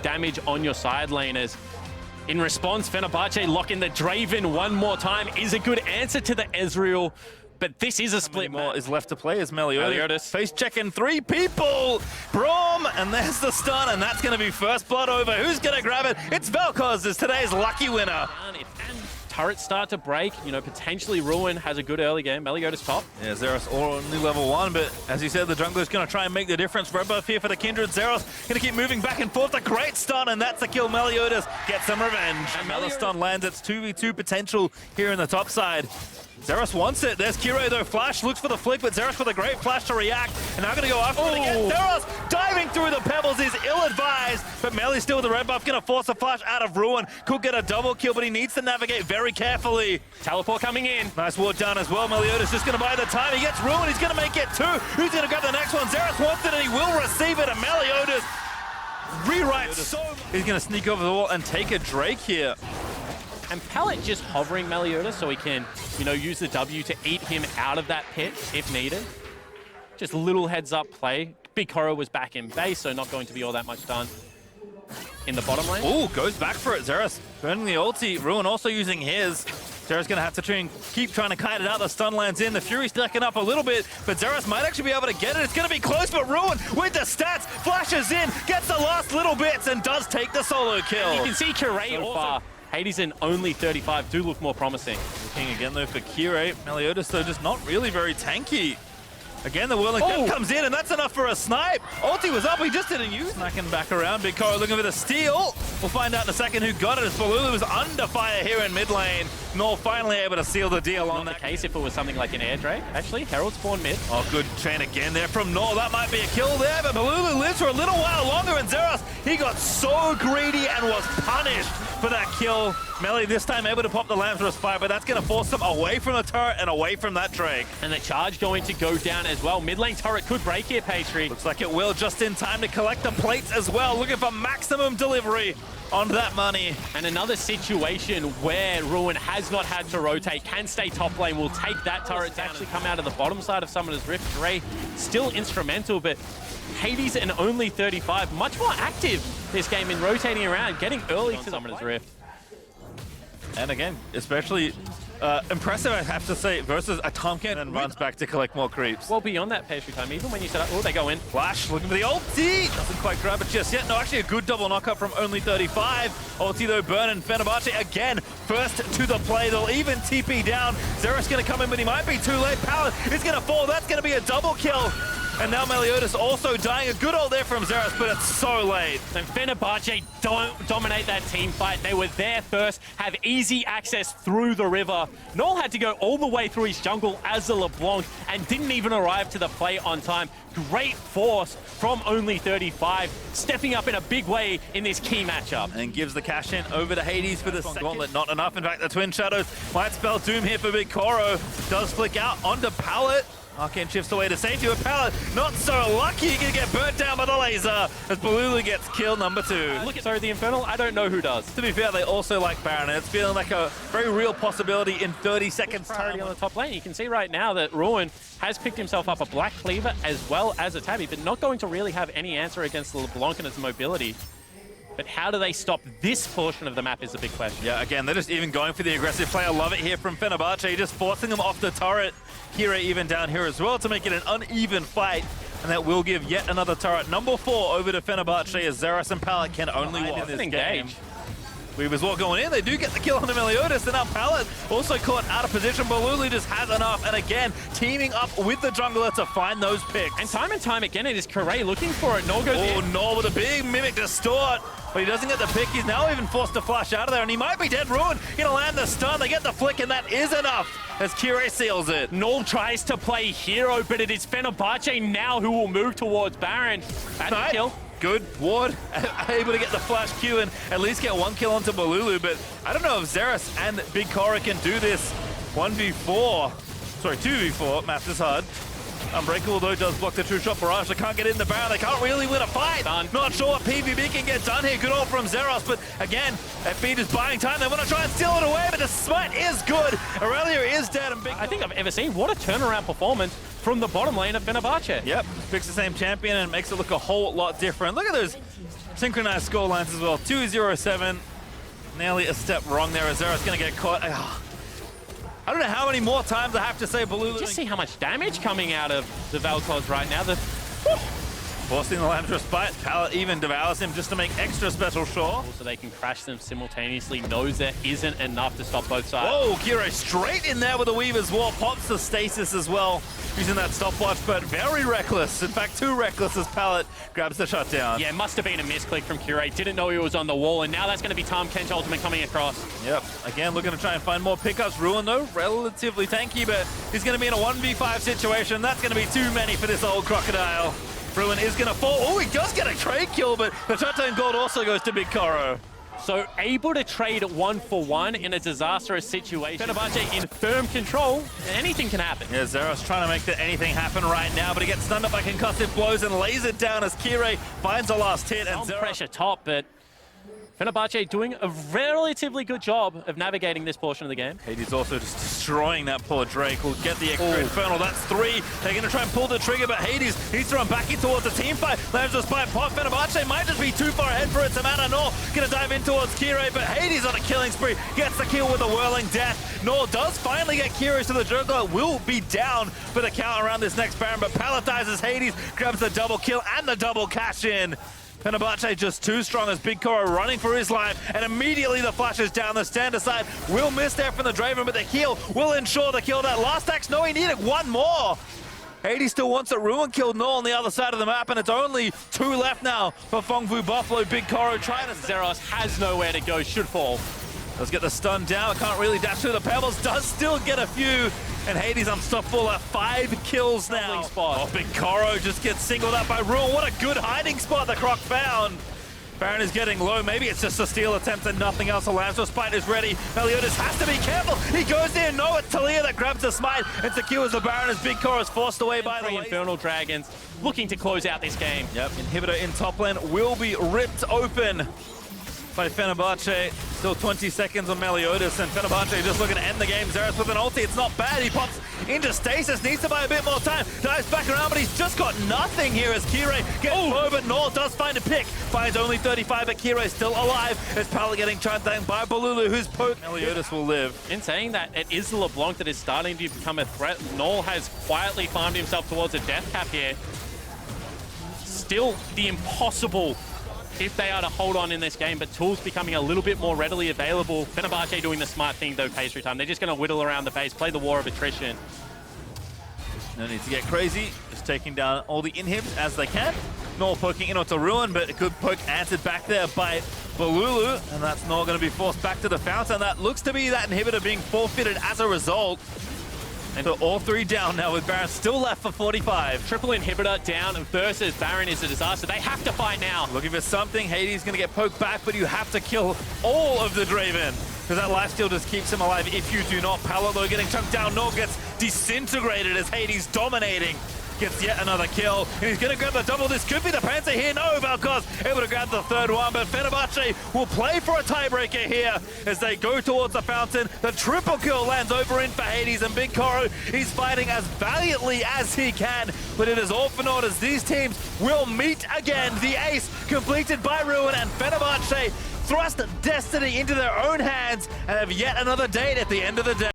damage on your side laners. In response, Fenerbahce locking the Draven one more time is a good answer to the Ezreal. But this is a split more is left to play as Meliodas face checking 3 people. Braum, and there's the stun, and that's going to be first blood over. Who's going to grab it? It's Vel'Koz as today's lucky winner. And turrets start to break. You know, potentially Ruin has a good early game. Meliodas top. Yeah, Zeros only level 1, but as you said, the jungler's going to try and make the difference. Red buff here for the Kindred. Zeros going to keep moving back and forth. A great stun, and that's the kill. Meliodas gets some revenge. And Melistun lands its 2v2 potential here in the top side. Zeros wants it. There's Kiro though. Flash looks for the flick, but Zeros with a great flash to react. And now going to go after it again. Zeros diving through the pebbles is ill-advised, but Melly still with the red buff. Going to force a flash out of Ruin. Could get a double kill, but he needs to navigate very carefully. Teleport coming in. Nice ward down as well. Meliodas just going to buy the time. He gets Ruin. He's going to make it 2. Who's going to grab the next one? Zeros wants it, and he will receive it. And Meliodas rewrites so much. He's going to sneak over the wall and take a Drake here. And Pallet just hovering Meliodas so he can, you know, use the W to eat him out of that pit if needed. Just a little heads up play. Big Koro was back in base, so not going to be all that much done in the bottom lane. Oh, goes back for it. Zeros burning the ulti. Ruin also using his. Zeros going to have to keep trying to kite it out. The stun lands in. The Fury's stacking up a little bit, but Zeros might actually be able to get it. It's going to be close, but Ruin with the stats flashes in, gets the last little bits, and does take the solo kill. And you can see Kirei so far. Hades in only 35 do look more promising. Looking again though for Kirei. Meliodas though just not really very tanky. Again, the whirling death comes in, and that's enough for a snipe. Ulti was up, he just didn't use. Snacking back around, Big Koro looking for the steal. We'll find out in a second who got it, as Balulu was under fire here in mid lane. Nor finally able to seal the deal on that case if it was something like an air Drake. Actually, Herald spawned mid. Oh, good chain again there from Nor. That might be a kill there, but Balulu lives for a little while longer, and Zeros, he got so greedy and was punished for that kill. Melly this time able to pop the Lamb's Respire, but that's going to force them away from the turret and away from that Drake. And the charge going to go down as well. Mid lane turret could break here, Pastry. Looks like it will, just in time to collect the plates as well. Looking for maximum delivery on that money. And another situation where Ruin has not had to rotate, can stay top lane, will take that turret to actually come out of the bottom side of Summoner's Rift. Ray still instrumental, but Hades and only 35, much more active this game in rotating around, getting early to Summoner's Rift. And again, especially impressive, I have to say, versus a Tomkin and runs back to collect more creeps. Well, beyond that Pastry time, even when you said, oh, they go in. Flash looking for the ulti. Doesn't quite grab it just yet. No, actually a good double knockup from only 35. Ulti though, burn, and Fenerbahce again, first to the play. They'll even TP down. Zeros going to come in, but he might be too late. Pallet is going to fall. That's going to be a double kill. And now Meliodas also dying. A good ult there from Zeros, but it's so late. And Fenerbahce don't dominate that team fight. They were there first, have easy access through the river. Noel had to go all the way through his jungle as a LeBlanc and didn't even arrive to the play on time. Great force from only 35, stepping up in a big way in this key matchup. And gives the cash in over to Hades for the second gauntlet. Not enough. In fact, the Twin Shadows might spell doom here for Big Koro. Does flick out onto Pallet. Arcane shifts away to safety with Pallet. Not so lucky, he can get burnt down by the laser as Balulu gets kill number 2. Look at the Infernal, I don't know who does. To be fair, they also like Baron, and it's feeling like a very real possibility in 30 seconds time. On the top lane, you can see right now that Ruin has picked himself up a Black Cleaver as well as a Tabby, but not going to really have any answer against the LeBlanc and its mobility. But how do they stop this portion of the map is a big question. Yeah, again, they're just even going for the aggressive play. I love it here from Fenerbahce, just forcing them off the turret. Kira even down here as well to make it an uneven fight. And that will give yet another turret. Number 4 over to Fenerbahce as Zeros and Pallet can only win in this game. Weavers War going in, they do get the kill on the Meliodas, and now Pallet also caught out of position. Balulu just has enough, and again, teaming up with the jungler to find those picks. And time again, it is Kirei looking for it. Nor goes in. Oh, Nor with a big Mimic Distort, but he doesn't get the pick. He's now even forced to flash out of there, and he might be dead. Ruin gonna land the stun. They get the flick, and that is enough as Kirei seals it. Null tries to play hero, but it is Fenerbahce now who will move towards Baron. That's a kill. Good ward, able to get the flash Q and at least get 1 kill onto Balulu, but I don't know if Zeros and Big Koro can do this 1v4. Sorry, 2v4, math is hard. Unbreakable though does block the true shot barrage. They can't get in the Baron, they can't really win a fight. Not sure what PVB can get done here. Good ult from Zeros, but again, FB is buying time. They want to try and steal it away, but the smite is good. Aurelia is dead, and Big... I think I've ever seen. What a turnaround performance from the bottom lane of Fenerbahce. Yep, picks the same champion and makes it look a whole lot different. Look at those Synchronized score lines as well. 2-0-7. Nearly a step wrong there. Azera's going to get caught. I don't know how many more times I have to say Balulu. Just see how much damage coming out of the Vel'Koz right now. Forcing the Lamb's Respite. Pallet even devours him just to make extra special sure. So they can crash them simultaneously. Knows there isn't enough to stop both sides. Whoa, Kiro straight in there with a Weaver's Wall. Pops the stasis as well. Using that stopwatch, but very reckless. In fact, too reckless as Pallet grabs the shutdown. Yeah, must have been a misclick from Curate. Didn't know he was on the wall, and now that's going to be Tom Kench Ultimate coming across. Yep, again, looking to try and find more pickups. Ruin, though, relatively tanky, but he's going to be in a 1v5 situation. That's going to be too many for this old Crocodile. Ruin is going to fall. Oh, he does get a trade kill, but the shutdown gold also goes to Big Koro. So able to trade 1-for-1 in a disastrous situation. Fenerbahce in firm control. Anything can happen. Yeah, Zeros trying to make anything happen right now, but he gets stunned up by concussive blows and lays it down as Kire finds a last hit. And pressure top, but Fenerbahce doing a relatively good job of navigating this portion of the game. Hades also just destroying that poor Drake. Will get the extra Infernal. That's 3. They're going to try and pull the trigger, but Hades, he's thrown back in towards the team fight. Lands a spike pop. Fenerbahce might just be too far ahead for its amount. Nor going to dive in towards Kire, but Hades on a killing spree. Gets the kill with a whirling death. Nor does finally get Kire, so the Juggler will be down for the count around this next Baron, but palletizes Hades, grabs the double kill and the double cash in. Fenerbahce just too strong as Big Koro running for his life, and immediately the flashes down the stand aside. Will miss there from the Draven, but the heal will ensure the kill. That last axe, no, he needed one more. Hades still wants a Ruin kill. No on the other side of the map, and it's only 2 left now for Phong Vu Buffalo. Big Koro trying to... Zeros has nowhere to go, should fall. Let's get the stun down. Can't really dash through the pebbles. Does still get a few. And Hades unstoppable at 5 kills now. Oh, Big Koro just gets singled out by Ruin. What a good hiding spot the Croc found. Baron is getting low. Maybe it's just a steal attempt and nothing else. Alanzo Spite is ready. Meliodas has to be careful. He goes in. No, it's Talia that grabs the smite and secures the Baron as Big Koro is forced away by the Infernal Dragons looking to close out this game. Yep, Inhibitor in top lane will be ripped open by Fenerbahce. Still 20 seconds on Meliodas, and Fenerbahce just looking to end the game. Zeros with an ulti, it's not bad. He pops into stasis, needs to buy a bit more time. Dives back around, but he's just got nothing here as Kire gets low, but Nor does find a pick. Finds only 35, but Kire still alive as Pallet getting chunked down by Balulu, who's poked. Meliodas will live. In saying that, it is the LeBlanc that is starting to become a threat. Nor has quietly farmed himself towards a death cap here. Still the impossible if they are to hold on in this game, but tools becoming a little bit more readily available. Fenerbahce doing the smart thing though, pace through time. They're just going to whittle around the base, play the war of attrition. No need to get crazy, just taking down all the inhibs as they can. Nor poking in onto Ruin, but a good poke answered back there by Balulu, and that's not going to be forced back to the fountain. That looks to be that inhibitor being forfeited as a result. And all 3 down now with Baron still left for 45. Triple inhibitor down versus Baron is a disaster. They have to fight now. Looking for something. Hades going to get poked back, but you have to kill all of the Draven, because that lifesteal just keeps him alive if you do not. Pallet though getting chunked down. Nor gets disintegrated as Hades dominating. Gets yet another kill, and he's going to grab the double. This could be the Panther here. No, Vel'Koz able to grab the 3rd one, but Fenerbahce will play for a tiebreaker here as they go towards the fountain. The triple kill lands over in for Hades, and Big Koro, he's fighting as valiantly as he can, but it is all for naught as these teams will meet again. The ace completed by Ruin, and Fenerbahce thrust destiny into their own hands and have yet another date at the end of the day.